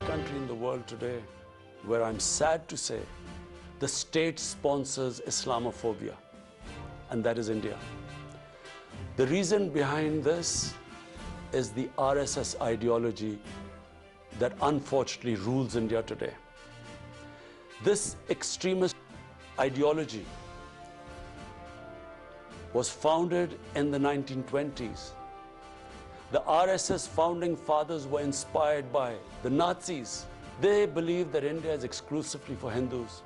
Country in the world today where I'm sad to say the state sponsors Islamophobia, and that is India. The reason behind this is the RSS ideology that unfortunately rules India today. This extremist ideology was founded in the 1920s. The RSS founding fathers were inspired by the Nazis. They believed that India is exclusively for Hindus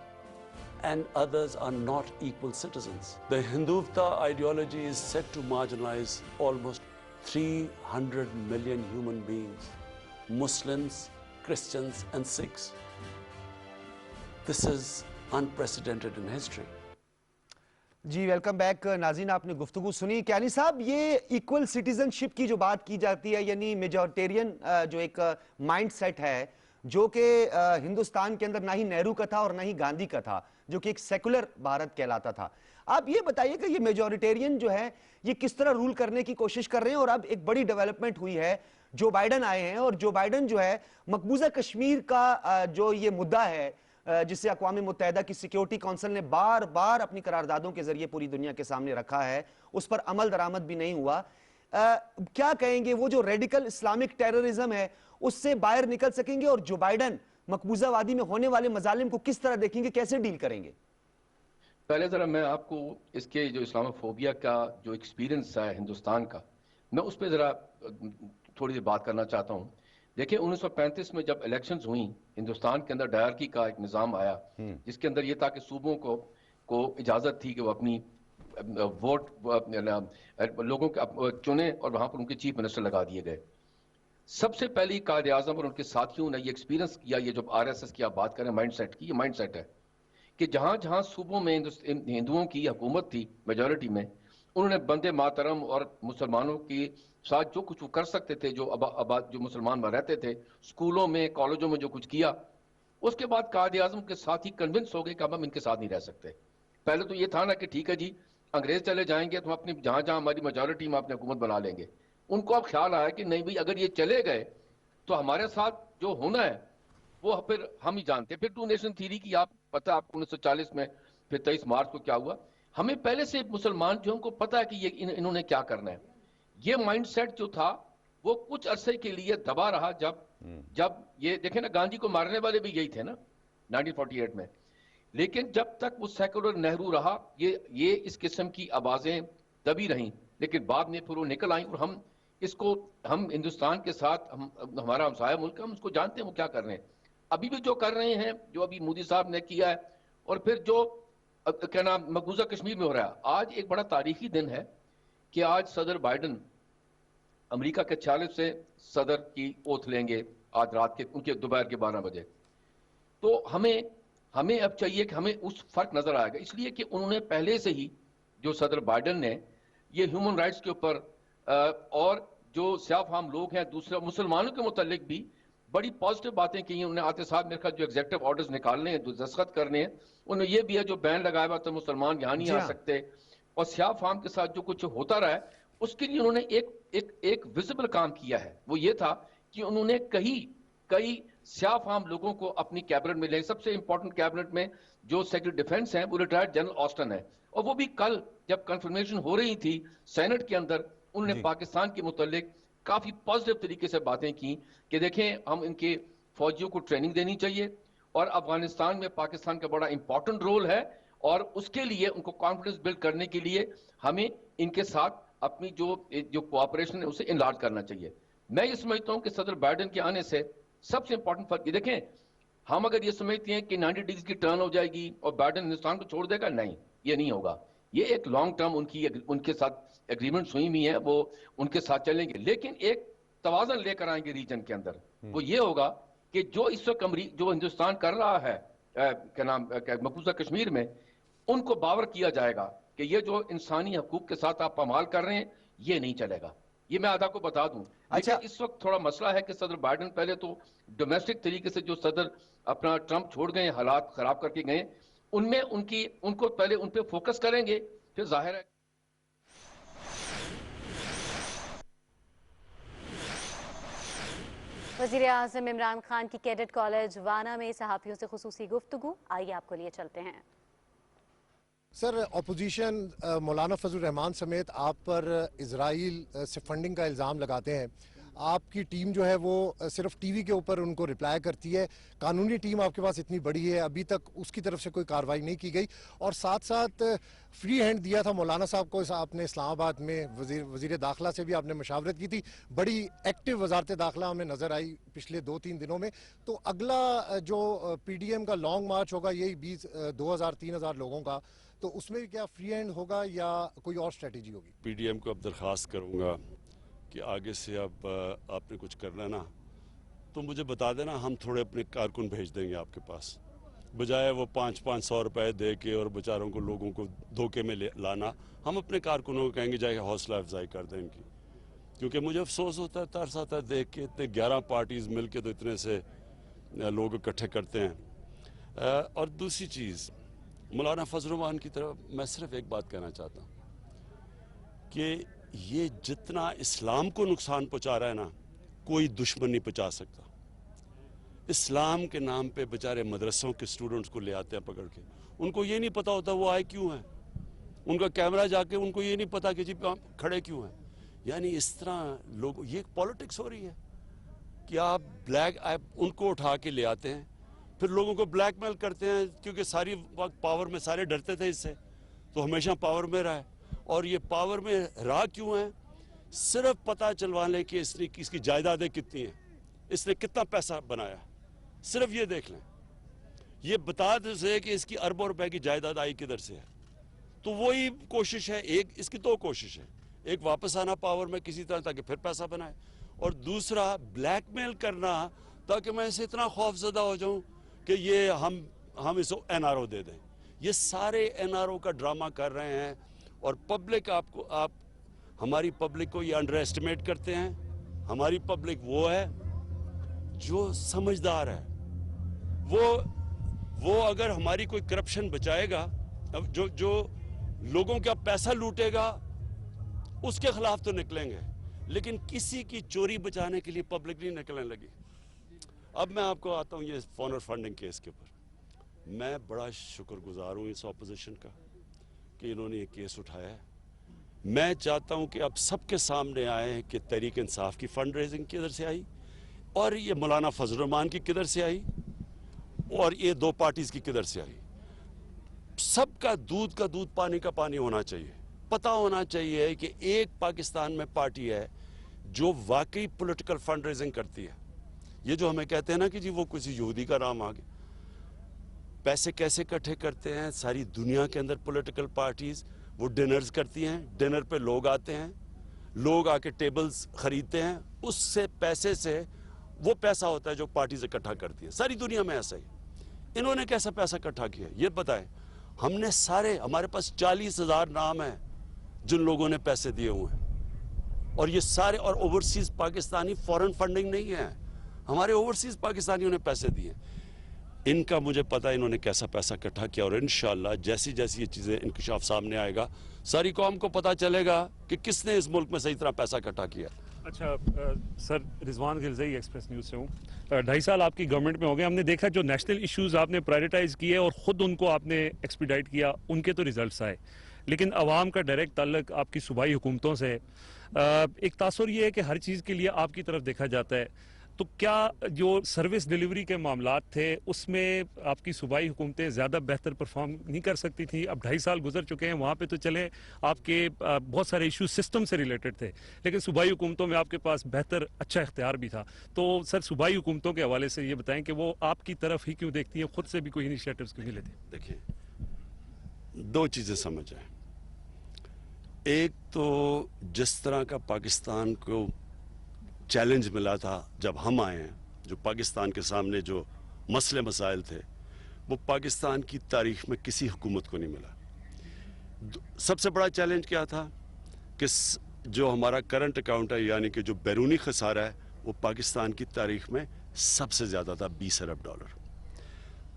and others are not equal citizens. The Hindutva ideology is said to marginalize almost 300 million human beings, Muslims, Christians and Sikhs. This is unprecedented in history. جی welcome back ناظرین، آپ نے گفتگو سنی. کیانی صاحب، یہ equal citizenship کی جو بات کی جاتی ہے، یعنی میجورٹیرین جو ایک مائنڈ سیٹ ہے جو کہ ہندوستان کے اندر نہ ہی نہرو کا تھا اور نہ ہی گاندھی کا تھا، جو کہ ایک سیکولر بھارت کہلاتا تھا. آپ یہ بتائیے کہ یہ میجورٹیرین جو ہے یہ کس طرح رول کرنے کی کوشش کر رہے ہیں؟ اور اب ایک بڑی ڈیولپمنٹ ہوئی ہے، جو بائیڈن آئے ہیں اور جو بائیڈن جو ہے مقبوضہ کشمیر کا جو یہ مدعا ہے جسے اقوام متحدہ کی سیکیورٹی کونسل نے بار بار اپنی قراردادوں کے ذریعے پوری دنیا کے سامنے رکھا ہے، اس پر عمل درآمد بھی نہیں ہوا. کیا کہیں گے وہ جو ریڈیکل اسلامک ٹیررزم ہے اس سے باہر نکل سکیں گے؟ اور جو بائیڈن مقبوضہ وادی میں ہونے والے مظالم کو کس طرح دیکھیں گے، کیسے ڈیل کریں گے؟ پہلے ذرا میں آپ کو اس کے جو اسلاموفوبیا کا جو ایکسپیرینس ہے ہندوستان کا، میں اس پہ ذرا تھوڑی سی بات کرنا چاہتا ہوں. دیکھیں 1935 میں جب الیکشنز ہوئیں ہندوستان کے اندر ڈائرکی کا ایک نظام آیا جس کے اندر یہ تھا کہ صوبوں کو اجازت تھی کہ وہ اپنی ووٹ لوگوں کے چنے اور وہاں پر ان کے چیف منسٹر لگا دیے گئے. سب سے پہلی قائد اعظم اور ان کے ساتھیوں نے یہ ایکسپیرینس کیا، یہ جو RSS کی آپ بات کریں مائنڈ سیٹ کی، یہ مائنڈ سیٹ ہے کہ جہاں جہاں صوبوں میں ہندوؤں کی حکومت تھی میجورٹی میں، انہوں نے بندے ماترم اور مسلمانوں کی ساتھ جو کچھ وہ کر سکتے تھے، جو جو مسلمان وہاں رہتے تھے، سکولوں میں کالجوں میں جو کچھ کیا. اس کے بعد قائد اعظم کے ساتھ ہی کنونس ہو گئے کہ ہم ان کے ساتھ نہیں رہ سکتے. پہلے تو یہ تھا نا کہ ٹھیک ہے جی انگریز چلے جائیں گے تو ہم اپنی جہاں جہاں ہماری میجورٹی میں اپنی حکومت بنا لیں گے. ان کو اب خیال آیا کہ نہیں بھائی اگر یہ چلے گئے تو ہمارے ساتھ جو ہونا ہے وہ پھر ہم ہی جانتے. پھر ٹو نیشن تھیوری کی آپ پتہ آپ کو 1940 میں پھر 23 مارچ کو کیا ہوا. ہمیں پہلے سے مسلمان جو ان کو پتہ ہے کہ یہ انہوں نے کیا کرنا ہے. یہ مائنڈ سیٹ جو تھا وہ کچھ عرصے کے لیے دبا رہا. جب یہ دیکھیں نا گاندھی کو مارنے والے بھی یہی تھے نا 1948 میں. لیکن جب تک وہ سیکولر نہرو رہا یہ اس قسم کی آوازیں دبی رہیں. لیکن بعد میں پھر وہ نکل آئیں اور ہم ہندوستان کے ساتھ ہمارا ہمسایہ ملک ہم اس کو جانتے ہیں وہ کیا کر رہے ہیں. ابھی بھی جو کر رہے ہیں جو ابھی مودی صاحب نے کیا ہے اور پھر جو کیا نام مقبوضہ کشمیر میں ہو رہا ہے. آج ایک بڑا تاریخی دن ہے کہ آج صدر بائیڈن امریکہ کے 46 سے صدر کی اوتھ لیں گے آج رات کے ان کے دوپہر کے 12 بجے. تو ہمیں اب چاہیے کہ ہمیں اس فرق نظر آئے گا اس لیے کہ انہوں نے پہلے سے ہی جو صدر بائیڈن نے یہ ہیومن رائٹس کے اوپر اور جو سیاہ فام لوگ ہیں دوسرے مسلمانوں کے متعلق بھی بڑی پازیٹیو باتیں کی ہیں. انہوں نے آتے ساتھ میرے خیال جو ایگزیکٹو آرڈرز نکالنے ہیں جو دستخط کرنے ہیں انہوں نے یہ بھی ہے جو بین لگایا ہوا تو مسلمان یہاں نہیں آ سکتے اور سیاہ فام کے ساتھ جو کچھ ہوتا رہا ہے اس کے لیے انہوں نے ایک ویزیبل کام کیا ہے. وہ یہ تھا کہ انہوں نے کئی سیاہ فام لوگوں کو اپنی کیبنٹ میں لے. سب سے امپورٹنٹ کیبنٹ میں جو سیکرٹری ڈیفنس ہیں وہ ریٹائرڈ جنرل آسٹن ہے اور وہ بھی کل جب کنفرمیشن ہو رہی تھی سینٹ کے اندر انہوں نے پاکستان کے متعلق کافی پازیٹیو طریقے سے باتیں کی کہ دیکھیں ہم ان کے فوجیوں کو ٹریننگ دینی چاہیے اور افغانستان میں پاکستان کا بڑا امپورٹنٹ رول ہے اور اس کے لیے ان کو کانفیڈنس بلڈ کرنے کے لیے ہمیں ان کے ساتھ اپنی جو کوآپریشن ہے اسے انلارج کرنا چاہیے. میں یہ سمجھتا ہوں کہ صدر بائیڈن کے آنے سے سب سے امپورٹنٹ فرق یہ دیکھیں ہم اگر یہ سمجھتے ہیں کہ 90 ڈگریز کی ٹرن ہو جائے گی اور بائیڈن ہندوستان کو چھوڑ دے گا، نہیں یہ نہیں ہوگا. یہ ایک لانگ ٹرم ان کے ساتھ ایگریمنٹس ہوئی ہوئی ہیں وہ ان کے ساتھ چلیں گے لیکن ایک توازن لے کر آئیں گے ریجن کے اندر. وہ یہ ہوگا کہ جو اس وقت جو ہندوستان کر رہا ہے کیا نام مقبوضہ کشمیر میں ان کو باور کیا جائے گا کہ یہ جو انسانی حقوق کے ساتھ آپ پامال کر رہے ہیں یہ نہیں چلے گا. یہ میں آدھا کو بتا دوں. لیکن اس وقت تھوڑا مسئلہ ہے کہ صدر بائیڈن پہلے تو ڈومیسٹک طریقے سے جو صدر اپنا ٹرمپ چھوڑ گئے حالات خراب کر کے گئے ان میں ان کو پہلے ان پہ فوکس کریں گے پھر ظاہر ہے. وزیر اعظم عمران خان کی کیڈٹ کالج وانا میں صحافیوں سے خصوصی گفتگو. آئیے آپ کو لیے چلتے ہیں. سر اپوزیشن مولانا فضل الرحمان سمیت آپ پر اسرائیل سے فنڈنگ کا الزام لگاتے ہیں. آپ کی ٹیم جو ہے وہ صرف ٹی وی کے اوپر ان کو رپلائی کرتی ہے. قانونی ٹیم آپ کے پاس اتنی بڑی ہے, ابھی تک اس کی طرف سے کوئی کارروائی نہیں کی گئی. اور ساتھ ساتھ فری ہینڈ دیا تھا مولانا صاحب کو آپ نے اسلام آباد میں, وزیر داخلہ سے بھی آپ نے مشاورت کی تھی. بڑی ایکٹیو وزارت داخلہ ہمیں نظر آئی پچھلے 2-3 دنوں میں. تو اگلا جو پی ڈی ایم کا لانگ مارچ ہوگا یہی 2,000-3,000 لوگوں کا, تو اس میں کیا فری ہینڈ ہوگا یا کوئی اور اسٹریٹجی ہوگی؟ پی ڈی ایم کو اب درخواست کروں گا کہ آگے سے اب آپ نے کچھ کرنا نا تو مجھے بتا دینا, ہم تھوڑے اپنے کارکن بھیج دیں گے آپ کے پاس, بجائے وہ 500 روپے دے کے اور بیچاروں کو لوگوں کو دھوکے میں لانا. ہم اپنے کارکنوں کو کہیں گے جائے حوصلہ افزائی کر دیں ان کی, کیونکہ مجھے افسوس ہوتا ہے, ترس آتا ہے دیکھ کے اتنے 11 پارٹیز مل کے تو اتنے سے لوگ اکٹھے کرتے ہیں. اور دوسری چیز, مولانا فضل الرحمان کی طرف میں صرف ایک بات کہنا چاہتا ہوں کہ یہ جتنا اسلام کو نقصان پہنچا رہا ہے نا, کوئی دشمن نہیں پہنچا سکتا. اسلام کے نام پہ بیچارے مدرسوں کے اسٹوڈنٹس کو لے آتے ہیں پکڑ کے, ان کو یہ نہیں پتا ہوتا وہ آئے کیوں ہیں, ان کا کیمرہ جا کے ان کو یہ نہیں پتا کہ جی کھڑے کیوں ہیں. یعنی اس طرح لوگ, یہ پالیٹکس ہو رہی ہے کہ آپ ان کو اٹھا کے لے آتے ہیں, پھر لوگوں کو بلیک میل کرتے ہیں, کیونکہ ساری وقت پاور میں سارے ڈرتے تھے اس سے, تو ہمیشہ پاور میں رہا ہے. اور یہ پاور میں رہا کیوں ہے؟ صرف پتہ چلوا لیں کہ اس کی جائیدادیں کتنی ہیں, اس نے کتنا پیسہ بنایا, صرف یہ دیکھ لیں. یہ بتا دے کہ اس کی اربوں روپے کی جائیداد آئی کدھر سے ہے. تو وہی کوشش ہے, اس کی 2 کوشش ہے, ایک واپس آنا پاور میں کسی طرح تاکہ پھر پیسہ بنائے, اور دوسرا بلیک میل کرنا تاکہ میں اسے اتنا خوف زدہ ہو جاؤں کہ یہ ہم اس کو این آر او دے دیں. یہ سارے این آر او کا ڈرامہ کر رہے ہیں, اور پبلک آپ ہماری پبلک کو یہ انڈر ایسٹیمیٹ کرتے ہیں. ہماری پبلک وہ ہے جو سمجھدار ہے, وہ اگر ہماری کوئی کرپشن بچائے گا, جو لوگوں کا پیسہ لوٹے گا اس کے خلاف تو نکلیں گے, لیکن کسی کی چوری بچانے کے لیے پبلک نہیں نکلنے لگی. اب میں آپ کو آتا ہوں یہ فون اور فنڈنگ کیس کے اوپر. میں بڑا شکر گزار ہوں اس اپوزیشن کا کہ انہوں نے یہ کیس اٹھایا ہے. میں چاہتا ہوں کہ اب سب کے سامنے آئے کہ تحریک انصاف کی فنڈ ریزنگ کدھر سے آئی, اور یہ مولانا فضل الرحمان کی کدھر سے آئی, اور یہ 2 پارٹیز کی کدھر سے آئی. سب کا دودھ پانی کا پانی ہونا چاہیے. پتہ ہونا چاہیے کہ ایک پاکستان میں پارٹی ہے جو واقعی پولیٹیکل فنڈ ریزنگ کرتی ہے. یہ جو ہمیں کہتے ہیں نا کہ جی وہ کسی یہودی کا نام آگے, پیسے کیسے اکٹھے کرتے ہیں ساری دنیا کے اندر پولیٹیکل پارٹیز. وہ ڈنرز کرتی ہیں, ڈنر پہ لوگ آتے ہیں, لوگ آ کے ٹیبلز خریدتے ہیں, اس سے پیسے سے وہ پیسہ ہوتا ہے جو پارٹیز اکٹھا کرتی ہیں. ساری دنیا میں ایسا ہی. انہوں نے کیسا پیسہ اکٹھا کیا یہ بتائیں. ہم نے ہمارے پاس 40,000 نام ہیں جن لوگوں نے پیسے دیے ہوئے ہیں, اور یہ سارے, اور اوورسیز پاکستانی فورن فنڈنگ نہیں ہے, ہمارے اوورسیز پاکستانیوں نے پیسے دیے. ان کا مجھے پتا انہوں نے کیسا پیسہ اکٹھا کیا, اور انشاءاللہ جیسی یہ چیزیں انکشاف سامنے آئے گا ساری قوم کو پتا چلے گا کہ کس نے اس ملک میں صحیح طرح پیسہ اکٹھا کیا. اچھا سر, رضوان غلزئی ایکسپریس نیوز سے ہوں. 2.5 سال آپ کی گورنمنٹ میں ہو گئے, ہم نے دیکھا جو نیشنل ایشوز آپ نے پرائیورٹائز کیے اور خود ان کو آپ نے ایکسپیڈائٹ کیا, ان کے تو ریزلٹس آئے, لیکن عوام کا ڈائریکٹ تعلق آپ کی صوبائی حکومتوں سے ہے. ایک تاثر یہ ہے کہ ہر چیز کے لیے آپ کی طرف دیکھا جاتا ہے, تو کیا جو سروس ڈیلیوری کے معاملات تھے اس میں آپ کی صوبائی حکومتیں زیادہ بہتر پرفارم نہیں کر سکتی تھیں؟ اب 2.5 سال گزر چکے ہیں, وہاں پہ تو چلیں آپ کے بہت سارے ایشوز سسٹم سے ریلیٹڈ تھے, لیکن صوبائی حکومتوں میں آپ کے پاس بہتر اچھا اختیار بھی تھا. تو سر صوبائی حکومتوں کے حوالے سے یہ بتائیں کہ وہ آپ کی طرف ہی کیوں دیکھتی ہیں, خود سے بھی کوئی انیشیٹوز کیوں نہیں لیتے؟ دیکھیں, 2 چیزیں سمجھ آئیں. ایک تو جس طرح کا پاکستان کو چیلنج ملا تھا جب ہم آئے ہیں, جو پاکستان کے سامنے جو مسئلے مسائل تھے, وہ پاکستان کی تاریخ میں کسی حکومت کو نہیں ملا. سب سے بڑا چیلنج کیا تھا کہ جو ہمارا کرنٹ اکاؤنٹ ہے, یعنی کہ جو بیرونی خسارہ ہے, وہ پاکستان کی تاریخ میں سب سے زیادہ تھا, $20 ارب.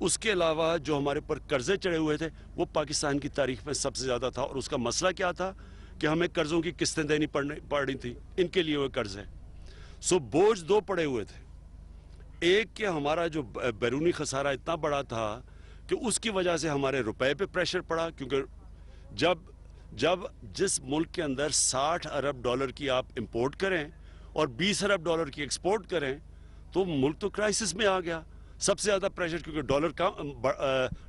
اس کے علاوہ جو ہمارے پر قرضے چڑھے ہوئے تھے وہ پاکستان کی تاریخ میں سب سے زیادہ تھا, اور اس کا مسئلہ کیا تھا کہ ہمیں قرضوں کی قسطیں دینی پڑ رہی تھی, ان کے لیے وہ قرض ہے. سو بوجھ 2 پڑے ہوئے تھے. ایک کہ ہمارا جو بیرونی خسارہ اتنا بڑا تھا کہ اس کی وجہ سے ہمارے روپے پہ پریشر پڑا, کیونکہ جب جس ملک کے اندر $60 ارب کی آپ امپورٹ کریں, اور 20 ارب ڈالر کی ایکسپورٹ کریں تو ملک تو کرائسس میں آ گیا. سب سے زیادہ پریشر کیونکہ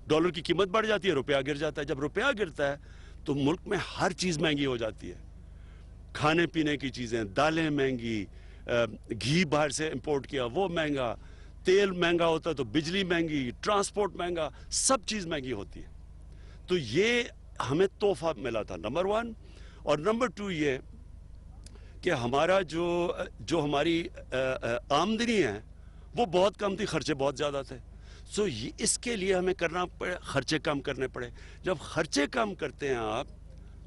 ڈالر کی قیمت بڑھ جاتی ہے, روپیہ گر جاتا ہے. جب روپیہ گرتا ہے تو ملک میں ہر چیز مہنگی ہو جاتی ہے. کھانے پینے کی چیزیں, دالیں مہنگی, گھی باہر سے امپورٹ کیا وہ مہنگا, تیل مہنگا ہوتا ہے تو بجلی مہنگی, ٹرانسپورٹ مہنگا, سب چیز مہنگی ہوتی ہے. تو یہ ہمیں تحفہ ملا تھا نمبر 1. اور نمبر 2 یہ کہ ہمارا جو ہماری آمدنی ہے وہ بہت کم تھی, خرچے بہت زیادہ تھے. سو اس کے لیے ہمیں کرنا پڑے, خرچے کم کرنے پڑے. جب خرچے کم کرتے ہیں آپ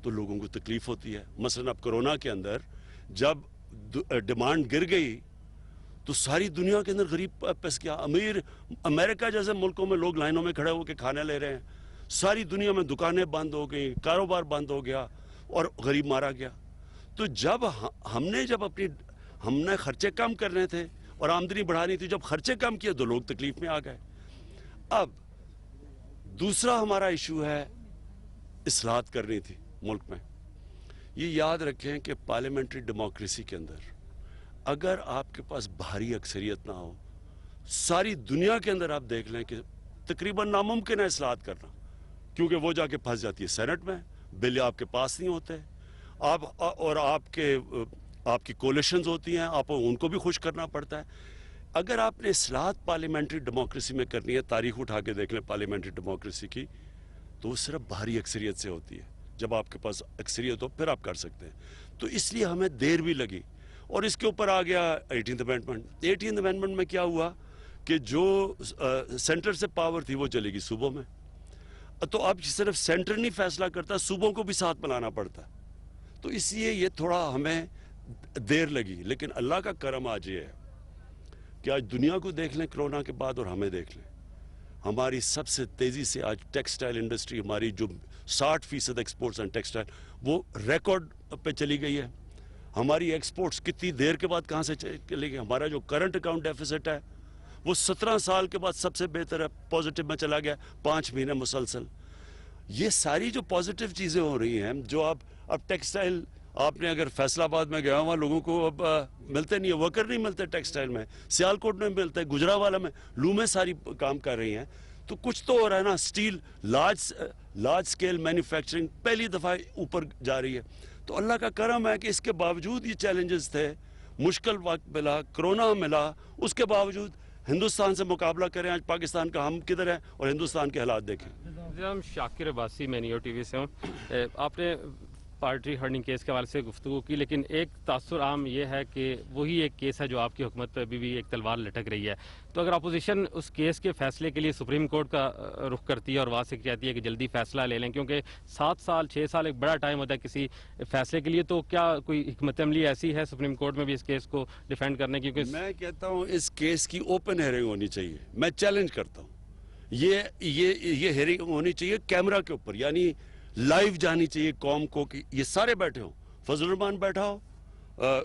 تو لوگوں کو تکلیف ہوتی ہے. مثلا اب کرونا کے اندر جب ڈیمانڈ گر گئی تو ساری دنیا کے اندر غریب پس گیا. امریکہ جیسے ملکوں میں لوگ لائنوں میں کھڑے ہو کے کھانے لے رہے ہیں. ساری دنیا میں دکانیں بند ہو گئی, کاروبار بند ہو گیا اور غریب مارا گیا. تو جب ہم نے خرچے کم کرنے تھے اور آمدنی بڑھانی تھی, جب خرچے کم کیے تو لوگ تکلیف میں آ گئے. اب دوسرا ہمارا ایشو ہے اصلاحات کرنی تھی ملک میں. یہ یاد رکھیں کہ پارلیمنٹری ڈیموکریسی کے اندر اگر آپ کے پاس بھاری اکثریت نہ ہو, ساری دنیا کے اندر آپ دیکھ لیں کہ تقریباً ناممکن ہے اصلاحات کرنا, کیونکہ وہ جا کے پھنس جاتی ہے سینٹ میں, بل آپ کے پاس نہیں ہوتے, اور آپ کی کولیشنز ہوتی ہیں, آپ ان کو بھی خوش کرنا پڑتا ہے. اگر آپ نے اصلاحات پارلیمنٹری ڈیموکریسی میں کرنی ہے, تاریخ اٹھا کے دیکھ لیں پارلیمنٹری ڈیموکریسی کی, تو وہ صرف بھاری اکثریت سے ہوتی ہے. جب آپ کے پاس اکثریت ہو پھر آپ کر سکتے ہیں. تو اس لیے ہمیں دیر بھی لگی. اور اس کے اوپر آ گیا 18th امینڈمنٹ. 18th امینڈمنٹ میں کیا ہوا کہ جو سینٹر سے پاور تھی وہ چلے گی صوبوں میں. تو اب صرف سینٹر نہیں فیصلہ کرتا, صوبوں کو بھی ساتھ ملانا پڑتا ہے. تو اس لیے یہ تھوڑا ہمیں دیر لگی. لیکن اللہ کا کرم آج یہ ہے کہ آج دنیا کو دیکھ لیں کرونا کے بعد اور ہمیں دیکھ لیں, ہماری سب سے تیزی سے آج ٹیکسٹائل انڈسٹری, ہماری جو 60% ایکسپورٹس ہیں ٹیکسٹائل, وہ ریکارڈ پہ چلی گئی ہے. ہماری ایکسپورٹس کتنی دیر کے بعد کہاں سے چلی گئی. ہمارا جو کرنٹ اکاؤنٹ ڈیفیسٹ ہے وہ 17 سال کے بعد سب سے بہتر ہے, پازیٹیو میں چلا گیا 5 مہینے مسلسل. یہ ساری جو پازیٹیو چیزیں ہو رہی ہیں, جو اب ٹیکسٹائل, آپ نے اگر فیصل آباد میں گیا ہوا, لوگوں کو اب ملتے نہیں ہے, ورکر نہیں ملتے ٹیکسٹائل میں, سیالکوٹ میں ملتے, گجرانوالہ میں, لومیں ساری کام کر رہی ہیں. تو کچھ تو ہو رہا ہے نا. سٹیل لارج سکیل مینوفیکچرنگ پہلی دفعہ اوپر جا رہی ہے. تو اللہ کا کرم ہے کہ اس کے باوجود یہ چیلنجز تھے, مشکل وقت ملا, کرونا ملا, اس کے باوجود ہندوستان سے مقابلہ کریں آج پاکستان کا, ہم کدھر ہیں اور ہندوستان کے حالات دیکھیں. ہم شاکر عباسی, میں نیو ٹی وی سے ہوں. آپ نے پارٹی ہرننگ کیس کے حوالے سے گفتگو کی, لیکن ایک تاثر عام یہ ہے کہ وہی ایک کیس ہے جو آپ کی حکومت پہ ابھی بھی ایک تلوار لٹک رہی ہے. تو اگر اپوزیشن اس کیس کے فیصلے کے لیے سپریم کورٹ کا رخ کرتی ہے اور وہاں سے کہتی ہے کہ جلدی فیصلہ لے لیں, کیونکہ 7 سال 6 سال ایک بڑا ٹائم ہوتا ہے کسی فیصلے کے لیے, تو کیا کوئی حکمت عملی ایسی ہے سپریم کورٹ میں بھی اس کیس کو ڈیفینڈ کرنے کی؟ میں کہتا ہوں اس کیس کی اوپن ہیئرنگ ہونی چاہیے. میں چیلنج کرتا ہوں, یہ ہیئرنگ ہونی چاہیے کیمرہ کے اوپر, یعنی لائیو جانی چاہیے قوم کو کہ یہ سارے بیٹھے ہوں. فضل الرحمان بیٹھا ہو,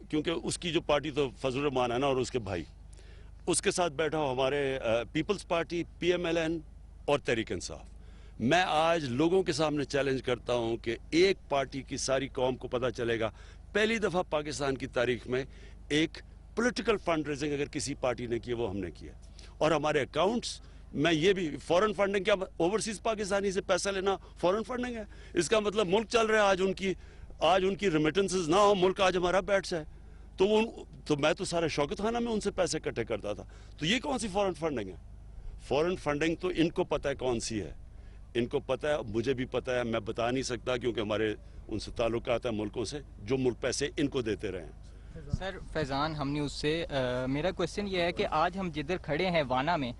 کیونکہ اس کی جو پارٹی تو فضل الرحمان ہے نا, اور اس کے بھائی, اس کے ساتھ بیٹھا ہو ہمارے پیپلز پارٹی, PMLN اور تحریک انصاف. میں آج لوگوں کے سامنے چیلنج کرتا ہوں کہ ایک پارٹی کی ساری قوم کو پتہ چلے گا, پہلی دفعہ پاکستان کی تاریخ میں ایک پولیٹیکل فنڈ ریزنگ اگر کسی پارٹی نے کی وہ ہم نے کیا. اور ہمارے اکاؤنٹس میں یہ بھی فورن فنڈنگ, کیا اوورسیز پاکستانی سے پیسہ لینا فورن فنڈنگ ہے؟ اس کا مطلب ملک چل رہا ہے, آج ان کی ریمیٹنسز نہ ہو, ملک آج ہمارا بیٹھ جائے. تو میں تو سارے شوکت خانہ میں ان سے پیسے اکٹھے کرتا تھا. تو یہ کون سی فورن فنڈنگ ہے؟ فورن فنڈنگ تو ان کو پتہ ہے کون سی ہے, ان کو پتہ ہے, مجھے بھی پتہ ہے, میں بتا نہیں سکتا کیونکہ ہمارے ان سے تعلقات ہیں ملکوں سے, جو ملک پیسے ان کو دیتے رہے ہیں. سر فیضان ہم نیوز سے, میرا کویسچن یہ ہے کہ آج ہم جدھر کھڑے ہیں وانا میں,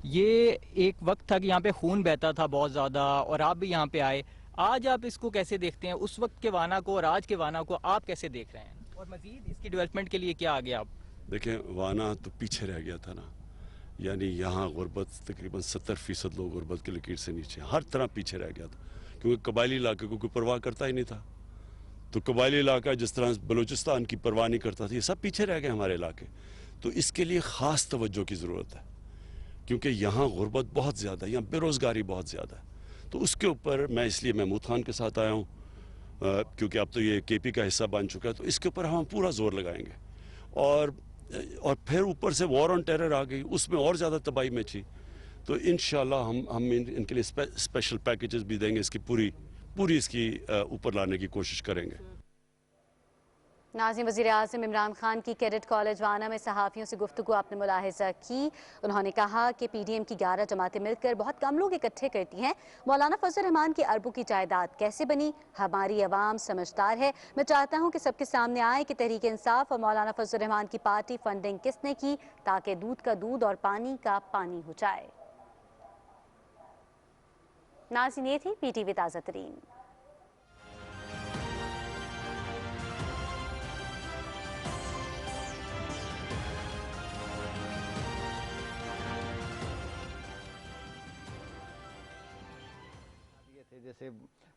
یہ ایک وقت تھا کہ یہاں پہ خون بہتا تھا بہت زیادہ اور آپ بھی یہاں پہ آئے. آج آپ اس کو کیسے دیکھتے ہیں, اس وقت کے وانا کو اور آج کے وانا کو آپ کیسے دیکھ رہے ہیں, اور مزید اس کی ڈیولپمنٹ کے لیے کیا آگے آپ؟ دیکھیں وانا تو پیچھے رہ گیا تھا نا, یعنی یہاں غربت تقریباً 70% لوگ غربت کی لکیر سے نیچے, ہر طرح پیچھے رہ گیا تھا, کیونکہ قبائلی علاقے کو کوئی پرواہ کرتا ہی نہیں تھا. تو قبائلی علاقہ جس طرح بلوچستان کی پرواہ نہیں کرتا تھا, یہ سب پیچھے رہ گئے ہمارے علاقے. تو اس کے لیے خاص توجہ کی ضرورت ہے, کیونکہ یہاں غربت بہت زیادہ ہے, یہاں بے روزگاری بہت زیادہ ہے. تو اس کے اوپر میں اس لیے محمود خان کے ساتھ آیا ہوں, کیونکہ اب تو یہ KP کا حصہ بن چکا ہے, تو اس کے اوپر ہم پورا زور لگائیں گے. اور پھر اوپر سے وار آن ٹیرر آ گئی, اس میں اور زیادہ تباہی مچی. تو انشاءاللہ ہم ان کے لیے اسپیشل پیکیجز بھی دیں گے, اس کی پوری اس کی اوپر لانے کی کوشش کریں گے. ناظرین، وزیر اعظم عمران خان کی کیڈٹ کالج وانا میں صحافیوں سے گفتگو آپ نے ملاحظہ کی. انہوں نے کہا کہ پی ڈی ایم کی 11 جماعتیں مل کر بہت کم لوگ اکٹھے کرتی ہیں. مولانا فضل الرحمان کی اربوں کی جائیداد کیسے بنی؟ ہماری عوام سمجھدار ہے. میں چاہتا ہوں کہ سب کے سامنے آئے کہ تحریک انصاف اور مولانا فضل الرحمان کی پارٹی فنڈنگ کس نے کی تاکہ دودھ کا دودھ اور پانی کا پانی ہو جائے. ناظرین، یہ تھی پی ٹی وی تازہ ترین. جیسے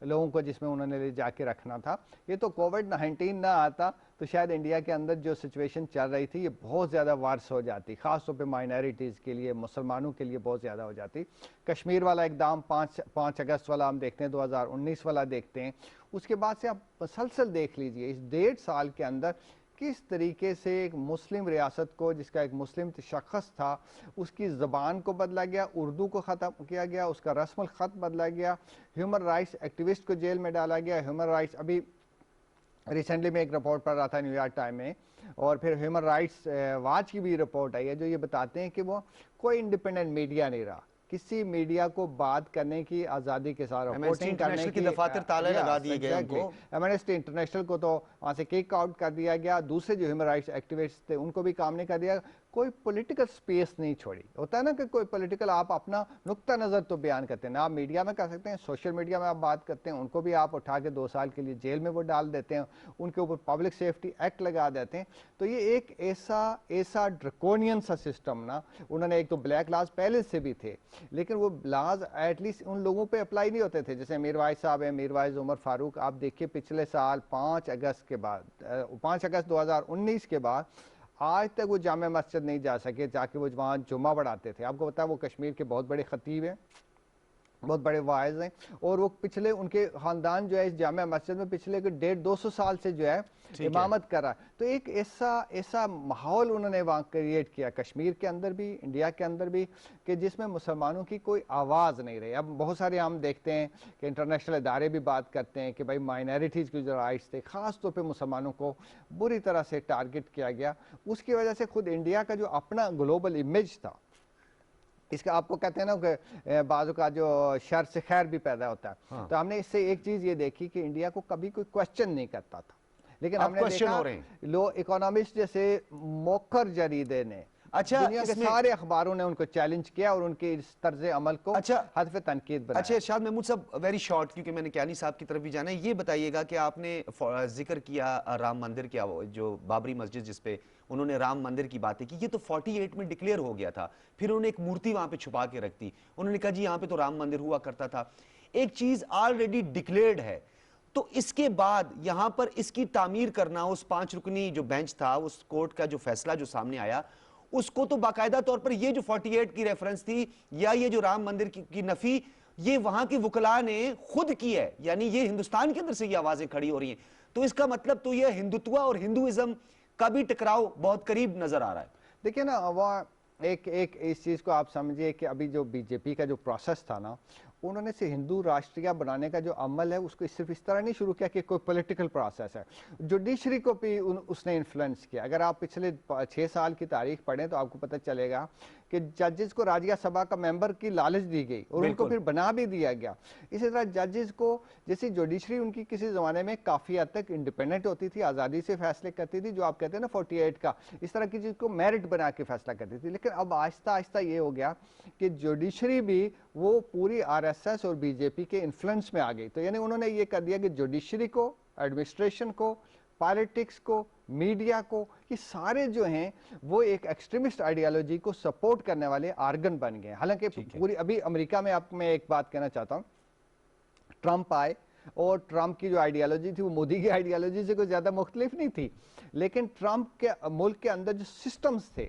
لوگوں کو جس میں انہوں نے لے جا کے رکھنا تھا, یہ تو کووڈ-19 نہ آتا تو شاید انڈیا کے اندر جو سچویشن چل رہی تھی یہ بہت زیادہ وارس ہو جاتی, خاص طور پہ مائنارٹیز کے لیے, مسلمانوں کے لیے بہت زیادہ ہو جاتی. کشمیر والا اقدام 5 اگست والا ہم دیکھتے ہیں, 2019 والا دیکھتے ہیں, اس کے بعد سے آپ مسلسل دیکھ لیجئے اس 1.5 سال کے اندر کس طریقے سے ایک مسلم ریاست کو, جس کا ایک مسلم تشخص تھا, اس کی زبان کو بدلا گیا, اردو کو ختم کیا گیا, اس کا رسم الخط بدلا گیا, ہیومن رائٹس ایکٹیوسٹ کو جیل میں ڈالا گیا. ہیومن رائٹس ابھی ریسنٹلی میں ایک رپورٹ پڑھ رہا تھا نیو یارک ٹائم میں, اور پھر ہیومن رائٹس واچ کی بھی رپورٹ آئی ہے جو یہ بتاتے ہیں کہ وہ کوئی انڈیپینڈنٹ میڈیا نہیں رہا, کسی میڈیا کو بات کرنے کی آزادی کے ساتھ رپورٹنگ کرنے کی دفاتر تالے لگا دیے گئے ان کو. ایمنسٹی انٹرنیشنل کو تو وہاں سے کیک آؤٹ کر دیا گیا, دوسرے جو ہیومن رائٹس ایکٹیوسٹ تھے ان کو بھی کام نہیں کر دیا. کوئی پولیٹیکل سپیس نہیں چھوڑی. ہوتا ہے نا کہ کوئی پولیٹیکل آپ اپنا نقطہ نظر تو بیان کرتے ہیں, آپ میڈیا میں کر سکتے ہیں, سوشل میڈیا میں آپ بات کرتے ہیں, ان کو بھی آپ اٹھا کے 2 سال کے لیے جیل میں وہ ڈال دیتے ہیں, ان کے اوپر پبلک سیفٹی ایکٹ لگا دیتے ہیں. تو یہ ایک ایسا ڈرکونین سا سسٹم نا, انہوں نے ایک تو بلیک لاز پہلے سے بھی تھے لیکن وہ لاز ایٹ لیسٹ ان لوگوں پہ اپلائی نہیں ہوتے تھے. جیسے میروائز صاحب ہیں, میروائز عمر فاروق, آپ دیکھیے پچھلے سال 5 اگست 2019 کے بعد آج تک وہ جامع مسجد نہیں جا سکے جا کے وہ وہاں جمعہ پڑھاتے تھے. آپ کو پتا ہے وہ کشمیر کے بہت بڑے خطیب ہیں, بہت بڑے واعظ ہیں, اور وہ پچھلے ان کے خاندان جو ہے اس جامع مسجد میں پچھلے 150-200 سال سے جو ہے امامت کر رہا ہے. تو ایک ایسا ماحول انہوں نے وہاں کریٹ کیا کشمیر کے اندر بھی, انڈیا کے اندر بھی, کہ جس میں مسلمانوں کی کوئی آواز نہیں رہی. اب بہت سارے ہم دیکھتے ہیں کہ انٹرنیشنل ادارے بھی بات کرتے ہیں کہ بھائی مائنارٹیز کی جو رائٹس تھے خاص طور پہ مسلمانوں کو بری طرح سے ٹارگٹ کیا گیا. اس کی وجہ سے خود انڈیا کا جو اپنا گلوبل امیج تھا, اس کا آپ کو کہتے ہیں نا کہ بعضوں کا جو شر سے خیر بھی پیدا ہوتا ہے, تو ہم نے اس سے ایک چیز یہ دیکھی کہ انڈیا کو کبھی کوئی کوشچن نہیں کرتا تھا, لیکن ہم نے دیکھا لو اکونامسٹ جیسے موکر جریدے نے, دنیا کے سارے اخباروں نے ان کو چیلنج کیا اور ان کے اس طرز عمل کو حذف تنقید بنایا. اچھا ارشاد محمود صاحب, ویری شارٹ, کیونکہ میں نے کیانی صاحب کی طرف بھی جانا ہے, یہ بتائیے گا کہ آپ نے ذکر کیا رام مندر کیا, جو بابری مسجد جس پہ انہوں نے رام مندر کی باتیں کی, یہ تو 48 میں ڈکلیئر ہو گیا تھا, پھر انہوں نے ایک مورتی وہاں پہ چھپا کے رکھ دی, انہوں نے کہا جی یہاں پہ تو رام مندر ہوا کرتا تھا. ایک چیز آلریڈی ڈکلیئرڈ ہے, تو اس کے بعد یہاں پر اس کی تعمیر کرنا, اس 5 رکنی جو بینچ تھا, اس کورٹ کا جو فیصلہ جو سامنے آیا, اس کو تو باقاعدہ طور پر یہ جو 48 کی ریفرنس تھی یا یہ جو رام مندر کی نفی, یہ وہاں کے وکلاء نے خود کی ہے, یعنی یہ ہندوستان کے اندر سے یہ آوازیں کھڑی ہو رہی ہیں. تو اس کا مطلب تو یہ ہندوتوا اور ہندوازم کا بھی ٹکراؤ بہت قریب نظر آ رہا ہے. دیکھیں نا, وہ ایک اس چیز کو آپ سمجھیے کہ ابھی جو بی جے پی کا جو پروسیس تھا نا, انہوں نے سے ہندو راشٹریہ بنانے کا جو عمل ہے اس کو صرف اس طرح نہیں شروع کیا کہ کوئی پولیٹیکل پروسیس ہے, جوڈیشری کو بھی اس نے انفلوئنس کیا. اگر آپ پچھلے 6 سال کی تاریخ پڑھیں تو آپ کو پتہ چلے گا کہ ججز کو راجیہ سبھا کا ممبر کی لالچ دی گئی اور ان کو پھر بنا بھی دیا گیا. اسی طرح ججز کو, جیسے جوڈیشری ان کی کسی زمانے میں کافی حد تک انڈیپینڈنٹ ہوتی تھی, آزادی سے فیصلے کرتی تھی, جو آپ کہتے ہیں نا 48 کا, اس طرح کی چیز کو میرٹ بنا کے فیصلہ کرتی تھی. لیکن اب آہستہ آہستہ یہ ہو گیا کہ جوڈیشری بھی وہ پوری RSS اور بی جے پی کے انفلوئنس میں آ گئی. تو یعنی انہوں نے یہ کر دیا کہ جوڈیشری کو, ایڈمنسٹریشن کو, پالیٹکس کو, میڈیا کو, یہ سارے جو ہیں وہ ایک ایکسٹریمسٹ آئیڈیالوجی کو سپورٹ کرنے والے آرگن بن گئے. حالانکہ پوری ابھی امریکہ میں آپ میں ایک بات کہنا چاہتا ہوں, ٹرمپ آئے اور ٹرمپ کی جو آئیڈیالوجی تھی وہ مودی کی آئیڈیالوجی سے کوئی زیادہ مختلف نہیں تھی, لیکن ٹرمپ کے ملک کے اندر جو سسٹمز تھے,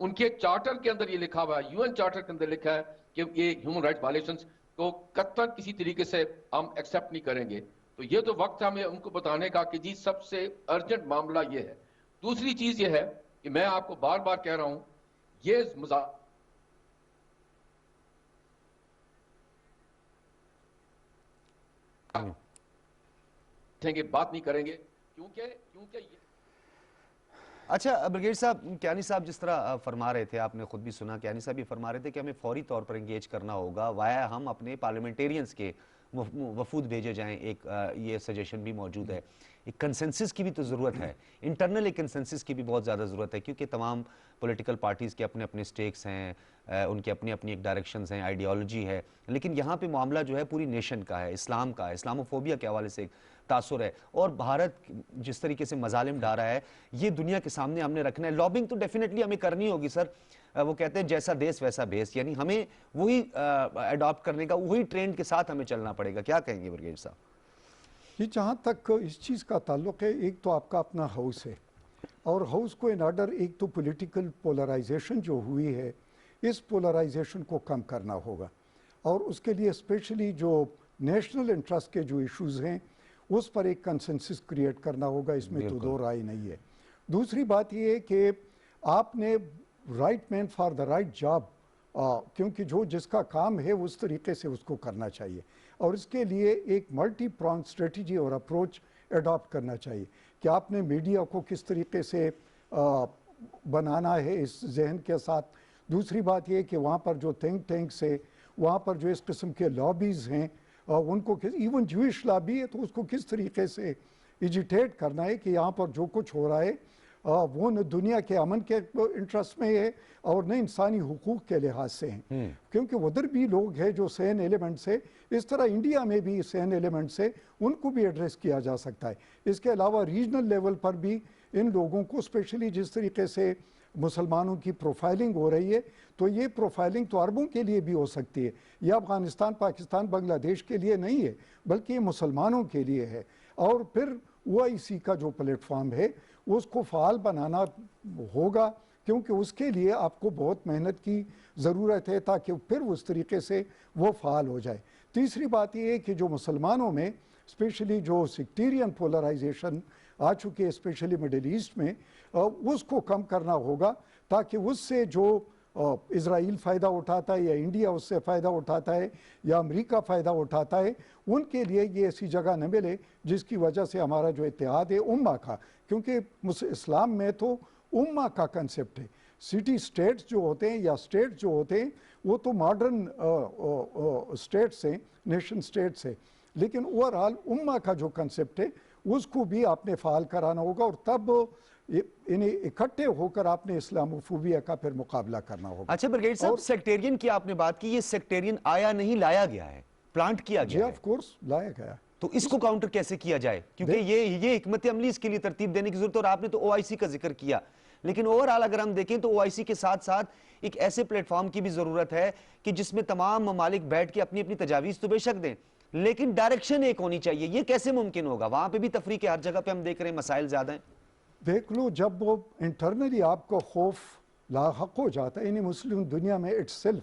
ان کے چارٹر کے اندر یہ لکھا ہوا ہے, UN چارٹر کے اندر لکھا ہے کہ یہ ہیومن رائٹس وائلیشنز کو قطعاً کسی طریقے سے ہم ایکسیپٹ نہیں کریں گے. تو یہ تو وقت ہے ہمیں ان کو بتانے کا کہ جی سب سے ارجنٹ معاملہ یہ ہے. دوسری چیز یہ ہے کہ میں آپ کو بار بار کہہ رہا ہوں, یہ بات نہیں کریں گے کیونکہ اچھا بریگیڈ صاحب, کیانی صاحب جس طرح فرما رہے تھے, آپ نے خود بھی سنا, کیانی صاحب یہ فرما رہے تھے کہ ہمیں فوری طور پر انگیج کرنا ہوگا وایا ہم اپنے پارلیمنٹیرینز کے وفود بھیجے جائیں. ایک یہ سجیشن بھی موجود ہے. ایک کنسنسس کی بھی تو ضرورت ہے, انٹرنل ایک کنسنسس کی بھی بہت زیادہ ضرورت ہے, کیونکہ تمام پولیٹیکل پارٹیز کے اپنے اپنے سٹیکس ہیں, ان کے اپنی اپنی ایک ڈائریکشنز ہیں, آئیڈیالوجی ہے, لیکن یہاں پہ معاملہ جو ہے پوری نیشن کا ہے, اسلام کا ہے, اسلاموفوبیا کے حوالے سے ایک تاثر ہے, اور بھارت جس طریقے سے مظالم ڈھا رہا ہے یہ دنیا کے سامنے ہم نے رکھنا ہے. لابنگ تو ڈیفینیٹلی ہمیں کرنی ہوگی سر, وہ کہتے ہیں جیسا دیس ویسا بیس, یعنی ہمیں وہی اڈاپٹ کرنے کا, وہی ٹرینڈ کے ساتھ ہمیں چلنا پڑے گا. کیا کہیں گے برگیڈ صاحب؟ یہ جہاں تک اس چیز کا تعلق ہے, ایک تو آپ کا اپنا ہاؤس ہے, اور ہاؤس کو ان آرڈر, ایک تو پولیٹیکل پولرائزیشن جو ہوئی ہے اس پولرائزیشن کو کم کرنا ہوگا, اور اس کے لیے اسپیشلی جو نیشنل انٹرسٹ کے جو ایشوز ہیں اس پر ایک کنسنسس کریٹ کرنا ہوگا, اس میں تو دو رائے نہیں ہے. دوسری بات یہ ہے کہ آپ نے right man for the right job, کیونکہ جو جس کا کام ہے اس طریقے سے اس کو کرنا چاہیے, اور اس کے لیے ایک ملٹی پرانگ اسٹریٹجی اور اپروچ اڈاپٹ کرنا چاہیے کہ آپ نے میڈیا کو کس طریقے سے بنانا ہے اس ذہن کے ساتھ. دوسری بات یہ کہ وہاں پر جو تھنک ٹینکس ہے, وہاں پر جو اس قسم کے لابیز ہیں, ان کو ایون جوئش لابی ہے تو اس کو کس طریقے سے ایجیٹیٹ کرنا ہے کہ یہاں پر جو کچھ ہو رہا ہے وہ نہ دنیا کے امن کے انٹرسٹ میں ہے اور نہ انسانی حقوق کے لحاظ سے ہیں, کیونکہ ادھر بھی لوگ ہیں جو سین ایلیمنٹس ہے, اس طرح انڈیا میں بھی سین ایلیمنٹس ہے, ان کو بھی ایڈریس کیا جا سکتا ہے. اس کے علاوہ ریجنل لیول پر بھی ان لوگوں کو, اسپیشلی جس طریقے سے مسلمانوں کی پروفائلنگ ہو رہی ہے, تو یہ پروفائلنگ تو عربوں کے لیے بھی ہو سکتی ہے, یہ افغانستان, پاکستان, بنگلہ دیش کے لیے نہیں ہے بلکہ یہ مسلمانوں کے لیے ہے. اور پھر OIC کا جو پلیٹ فارم ہے اس کو فعال بنانا ہوگا, کیونکہ اس کے لیے آپ کو بہت محنت کی ضرورت ہے تاکہ پھر اس طریقے سے وہ فعال ہو جائے. تیسری بات یہ ہے کہ جو مسلمانوں میں اسپیشلی جو سیکٹیرین پولرائزیشن آ چکی ہے اسپیشلی مڈل ایسٹ میں, اس کو کم کرنا ہوگا تاکہ اس سے جو اسرائیل فائدہ اٹھاتا ہے یا انڈیا اس سے فائدہ اٹھاتا ہے یا امریکہ فائدہ اٹھاتا ہے, ان کے لیے یہ ایسی جگہ نہ ملے جس کی وجہ سے ہمارا جو اتحاد ہے امہ کا, کیونکہ اسلام میں تو امہ کا کنسپٹ ہے. سٹی سٹیٹس جو ہوتے ہیں یا سٹیٹس جو ہوتے ہیں وہ تو ماڈرن سٹیٹس ہیں, نیشن سٹیٹس ہیں, لیکن اوورآل امہ کا جو کنسپٹ ہے اس کو بھی آپ نے فعال کرانا ہوگا, اور تب انہیں اکٹھے ہو کر آپ نے اسلاموفوبیا کا پھر مقابلہ کرنا ہوگا. اچھا برگیڈ صاحب, سیکٹیرین کی آپ نے بات کی, یہ سیکٹیرین آیا نہیں لایا گیا ہے, پلانٹ کیا گیا ہے. جی آف کورس لایا گیا. تو اس کو کاؤنٹر کیسے کیا جائے, کیونکہ یہ حکمت عملی اس کے لیے ترتیب دینے کی ضرورت ہے, اور آپ نے تو OIC کا ذکر کیا, لیکن اوورآل اگر ہم دیکھیں تو OIC کے ساتھ ساتھ ایک ایسے پلیٹ فارم کی بھی ضرورت ہے کہ جس میں تمام ممالک بیٹھ کے اپنی اپنی تجاویز تو بے شک دیں, لیکن ڈائریکشن ایک ہونی چاہیے. یہ کیسے ممکن ہوگا؟ وہاں پہ بھی تفریق ہے, ہر جگہ پہ ہم دیکھ رہے ہیں مسائل زیادہ ہیں. دیکھ لو, جب وہ انٹرنلی آپ کو خوف لاحق ہو جاتا ہے, یعنی مسلم دنیا میں اٹ سیلف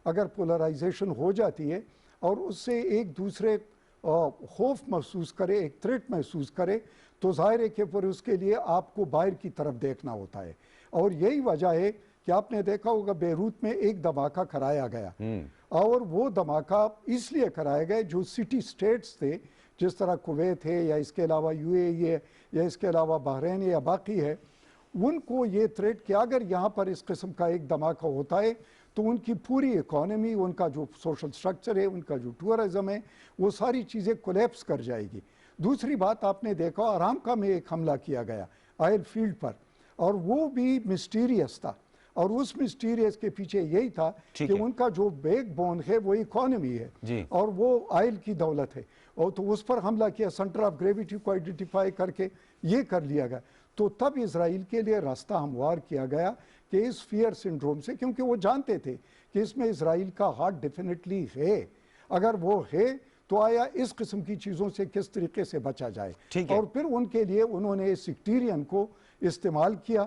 اگر پولرائزیشن ہو جاتی ہے اور اس سے ایک دوسرے خوف محسوس کرے, ایک تھریٹ محسوس کرے, تو ظاہر ہے کہ پھر اس کے لیے آپ کو باہر کی طرف دیکھنا ہوتا ہے. اور یہی وجہ ہے کہ آپ نے دیکھا ہوگا بیروت میں ایک دھماکہ کرایا گیا, اور وہ دھماکہ اس لیے کرایا گیا جو سٹی سٹیٹس تھے جس طرح کویت ہے یا اس کے علاوہ UAE ہے یا اس کے علاوہ بحرین یا باقی ہے, ان کو یہ تھریٹ کہ اگر یہاں پر اس قسم کا ایک دھماکہ ہوتا ہے تو ان کی پوری اکانومی, ان کا جو سوشل سٹرکچر ہے, ان کا جو ٹورزم ہے, وہ ساری چیزیں کولیپس کر جائے گی. دوسری بات آپ نے دیکھا ارامکا میں ایک حملہ کیا گیا آئل فیلڈ پر, اور وہ بھی مسٹیریس تھا, اور اس مسٹیریس کے پیچھے یہی تھا کہ ان کا جو بیک بون ہے وہ اکانومی ہے اور وہ آئل کی دولت ہے, اور تو اس پر حملہ کیا, سنٹر آف گریویٹی کو آئیڈینٹیفائی کر کے یہ کر لیا گیا. تو تب اسرائیل کے لیے راستہ ہموار کیا گیا کہ اس فیئر سنڈروم سے, کیونکہ وہ جانتے تھے کہ اس میں اسرائیل کا ہاتھ ڈیفینیٹلی ہے, اگر وہ ہے تو آیا اس قسم کی چیزوں سے کس طریقے سے بچا جائے. اور پھر ان کے لیے انہوں نے سیکٹیرین کو استعمال کیا,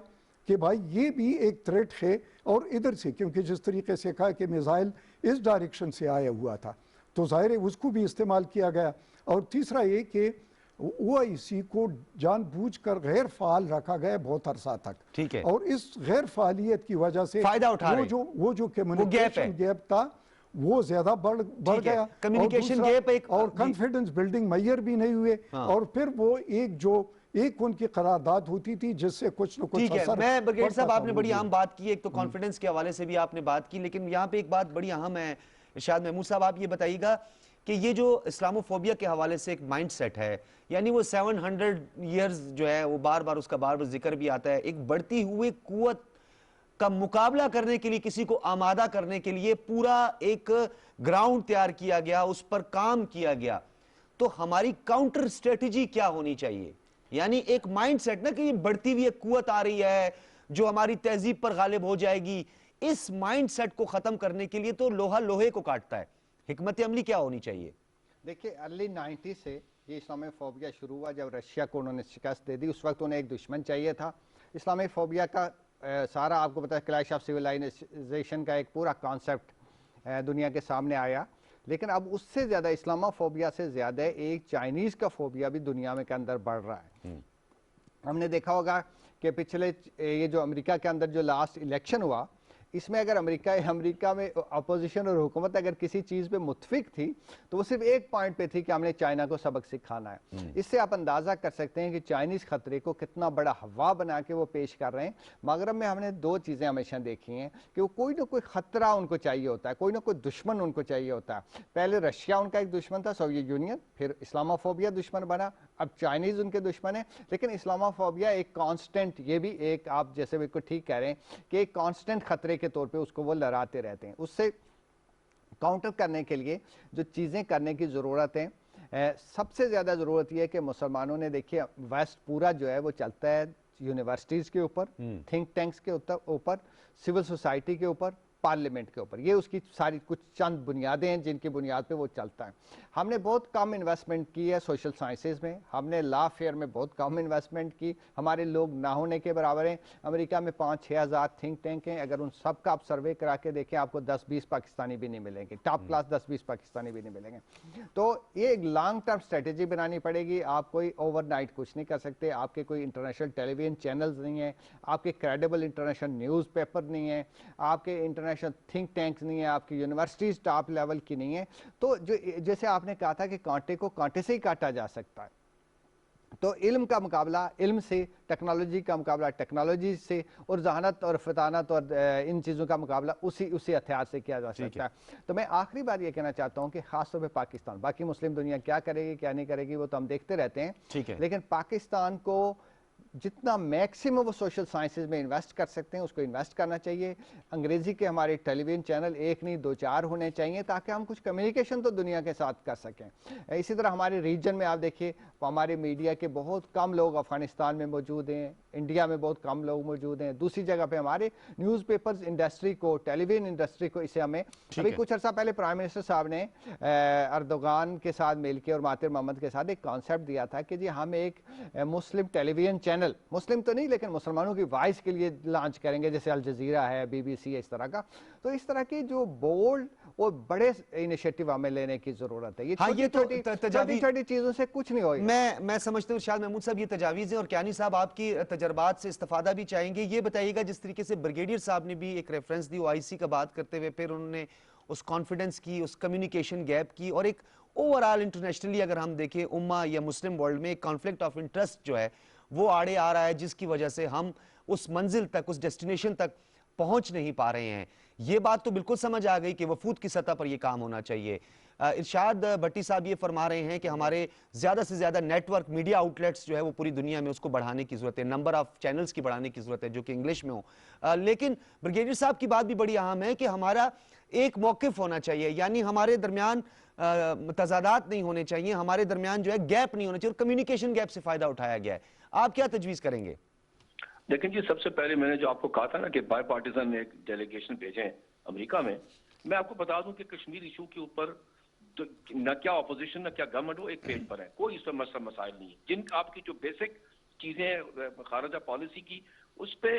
کہ بھائی یہ بھی ایک تھریٹ ہے اور ادھر سے، کیونکہ جس طریقے سے کہا کہ میزائل اس ڈائریکشن سے آیا ہوا تھا تو ظاہر ہے اس کو بھی استعمال کیا گیا. اور تیسرا یہ کہ OIC کو جان بوجھ کر غیر فعال رکھا گیا بہت عرصہ تک. ٹھیک ہے. اور اس غیر فعالیت کی وجہ سے فائدہ اٹھا رہے وہ جو کمیونیکیشن گیپ تھا وہ زیادہ بڑھ گیا. کمیونیکیشن گیپ اور کانفیڈنس بلڈنگ میئر بھی نہیں ہوئے. اور پھر وہ ایک ان کی قرارداد ہوتی تھی جس سے کچھ نہ کچھ اثر. میں برگیڈ صاحب آپ نے بڑی اہم بات کی، ایک تو کانفیڈنس کے حوالے سے بھی آپ نے بات کی، لیکن یہاں پہ ایک بات بڑی اہم ہے. ارشاد محمود صاحب آپ یہ بتائیے گا کہ یہ جو اسلاموفوبیا کے حوالے سے ایک مائنڈ سیٹ ہے، یعنی وہ 700 ایئرز جو ہے وہ بار بار اس کا بار بار ذکر بھی آتا ہے، ایک بڑھتی ہوئی قوت کا مقابلہ کرنے کے لیے، کسی کو آمادہ کرنے کے لیے پورا ایک گراؤنڈ تیار کیا گیا، اس پر کام کیا گیا. تو ہماری کاؤنٹر اسٹریٹجی کیا ہونی چاہیے؟ یعنی ایک مائنڈ سیٹ نا کہ یہ بڑھتی ہوئی ایک قوت آ رہی ہے جو ہماری تہذیب پر غالب ہو جائے گی، اس مائنڈ سیٹ کو ختم کرنے کے لیے تو لوہا لوہے کو کاٹتا ہے. حکمت عملی کیا ہونی چاہیے؟ دیکھیں ارلی 90 سے یہ اسلامی فوبیا شروع ہوا جب رشیا کو انہوں نے شکست دے دی. اس وقت انہیں ایک دشمن چاہیے تھا. اسلامی فوبیا کا سارا آپ کو پتا ہے کلیش آف سویلائزیشن کا ایک پورا کانسیپٹ دنیا کے سامنے آیا. لیکن اب اس سے زیادہ اسلامہ فوبیا سے زیادہ ایک چائنیز کا فوبیا بھی دنیا میں کے اندر بڑھ رہا ہے. ہم نے دیکھا ہوگا کہ پچھلے یہ جو امریکہ کے اندر جو لاسٹ الیکشن ہوا اس میں اگر امریکہ میں اپوزیشن اور حکومت اگر کسی چیز پہ متفق تھی تو وہ صرف ایک پوائنٹ پہ تھی کہ ہم نے چائنا کو سبق سکھانا ہے. اس سے آپ اندازہ کر سکتے ہیں کہ چائنیز خطرے کو کتنا بڑا ہوا بنا کے وہ پیش کر رہے ہیں. مغرب میں ہم نے دو چیزیں ہمیشہ دیکھی ہیں کہ وہ کوئی نہ کوئی خطرہ ان کو چاہیے ہوتا ہے، کوئی نہ کوئی دشمن ان کو چاہیے ہوتا ہے. پہلے رشیا ان کا ایک دشمن تھا، سوویت یونین، پھر اسلامہ فوبیا دشمن بنا، اب چائنیز ان کے دشمن ہیں. لیکن اسلامہ فوبیا ایک کانسٹنٹ، یہ بھی ایک آپ جیسے بالکل ٹھیک کہہ رہے ہیں کہ ایک کانسٹنٹ خطرے کے طور پہ اس کو وہ لڑاتے رہتے ہیں. اس سے کاؤنٹر کرنے کے لیے جو چیزیں کرنے کی ضرورت ہے، سب سے زیادہ ضرورت یہ ہے کہ مسلمانوں نے دیکھیے ویسٹ پورا جو ہے وہ چلتا ہے یونیورسٹیز کے اوپر، تھنک ٹینکس کے اوپر، سول سوسائٹی کے اوپر، پارلیمنٹ کے اوپر. یہ اس کی ساری کچھ چند بنیادیں ہیں جن کی بنیاد پہ وہ چلتا ہے. ہم نے بہت کم انویسٹمنٹ کی ہے سوشل سائنسز میں، ہم نے لا فیئر میں بہت کم انویسٹمنٹ کی. ہمارے لوگ نہ ہونے کے برابر ہیں. امریکہ میں 5-6 ہزار تھنک ٹینک ہیں. اگر ان سب کا آپ سروے کرا کے دیکھیں آپ کو 10-20 پاکستانی بھی نہیں ملیں گے، ٹاپ کلاس 10-20 پاکستانی بھی نہیں ملیں گے. تو یہ ایک لانگ ٹرم اسٹریٹجی بنانی پڑے گی. آپ کوئی اوور نائٹ کچھ نہیں کر سکتے. آپ کے کوئی انٹرنیشنل ٹیلی ویژن چینلز نہیں ہیں، آپ کے کریڈیبل انٹرنیشنل نیوز پیپر نہیں ہیں، آپ کے انٹرنیشنل تھنک ٹینکس نہیں ہیں، آپ کی یونیورسٹیز ٹاپ لیول کی نہیں ہیں. تو جیسے آپ نے کہا تھا کہ کانٹے کو کانٹے سے ہی کاٹا جا سکتا ہے، تو علم کا مقابلہ علم سے، ٹیکنالوجی کا مقابلہ ٹیکنالوجی سے، اور ذہانت اور فطانت اور ان چیزوں کا مقابلہ اسی ہتھیار سے کیا جا سکتا ہے. تو میں آخری بات یہ کہنا چاہتا ہوں کہ خاص طور پہ پاکستان، باقی مسلم دنیا کیا کرے گی کیا نہیں کرے گی وہ تو ہم دیکھتے رہتے ہیں، لیکن پاکستان کو جتنا میکسیمم وہ سوشل سائنسز میں انویسٹ کر سکتے ہیں اس کو انویسٹ کرنا چاہیے. انگریزی کے ہمارے ٹیلی ویژن چینل 1 نہیں 2-4 ہونے چاہیے تاکہ ہم کچھ کمیونیکیشن تو دنیا کے ساتھ کر سکیں. اسی طرح ہمارے ریجن میں آپ دیکھیے ہمارے میڈیا کے بہت کم لوگ افغانستان میں موجود ہیں، انڈیا میں بہت کم لوگ موجود ہیں. دوسری جگہ پہ ہمارے نیوز پیپرز انڈسٹری کو، ٹیلی ویژن انڈسٹری کو، اسے ہمیں ابھی کچھ عرصہ پہلے پرائم منسٹر صاحب نے اردوغان کے ساتھ مل کے اور مہاتیر محمد کے ساتھ ایک کانسیپٹ دیا تھا کہ جی ہم ایک مسلم ٹیلی ویژن چینل، مسلم تو نہیں لیکن مسلمانوں کی وائس کے لیے لانچ کریں گے، جیسے الجزیرہ ہے، BBC ہے، اس طرح کا. تو اس طرح کی جو بولڈ اور بڑے انیشیٹو ہمیں لینے کی ضرورت ہے. یہ چھوٹی چیزوں سے کچھ نہیں ہوگی. میں سمجھتا ہوں ارشاد محمود صاحب یہ تجاویز ہیں، اور کیانی صاحب آپ کی تجربات سے استفادہ بھی چاہیں گے. یہ بتائیے گا جس طریقے سے بریگیڈیئر صاحب نے بھی ایک ریفرنس دی OIC کا بات کرتے ہوئے، پھر انہوں نے اس کانفیڈنس کی، اس کمیونیکیشن گیپ کی، اور ایک اوورآل انٹرنیشنلی اگر ہم دیکھیں امہ یا مسلم ورلڈ میں ایک کانفلکٹ آف انٹرسٹ جو ہے وہ آڑے آ رہا ہے، جس کی وجہ سے ہم اس منزل تک، اس ڈیسٹینیشن تک پہنچ نہیں پا رہے ہیں. یہ بات تو بالکل سمجھ آ گئی کہ وفود کی سطح پر یہ کام ہونا چاہیے. ارشاد بھٹی صاحب یہ فرما رہے ہیں کہ ہمارے زیادہ سے زیادہ network media outlets جو ہے وہ پوری دنیا میں اس کو بڑھانے کی ضرورت ہے، نمبر آف چینلز کی بڑھانے کی ضرورت ہے جو کہ انگلش میں ہوں. لیکن بریگیڈیئر صاحب کی بات بھی بڑی اہم ہے کہ ہمارا ایک موقف ہونا چاہیے، یعنی ہمارے درمیان تضادات نہیں ہونے چاہیے، ہمارے درمیان جو ہے گیپ نہیں ہونا چاہیے، اور کمیونیکیشن گیپ سے فائدہ اٹھایا گیا ہے. آپ کیا تجویز کریں گے؟ لیکن جی سب سے پہلے میں نے جو آپ کو کہا تھا نا کہ بائی پارٹیزن نے ایک ڈیلیگیشن بھیجے ہیں امریکہ میں آپ کو بتا دوں کہ کشمیر ایشو کے اوپر نہ کیا اپوزیشن نہ کیا گورنمنٹ وہ ایک پیج پر ہے، کوئی اس پہ مسائل نہیں ہے. جن آپ کی جو بیسک چیزیں خارجہ پالیسی کی اس پہ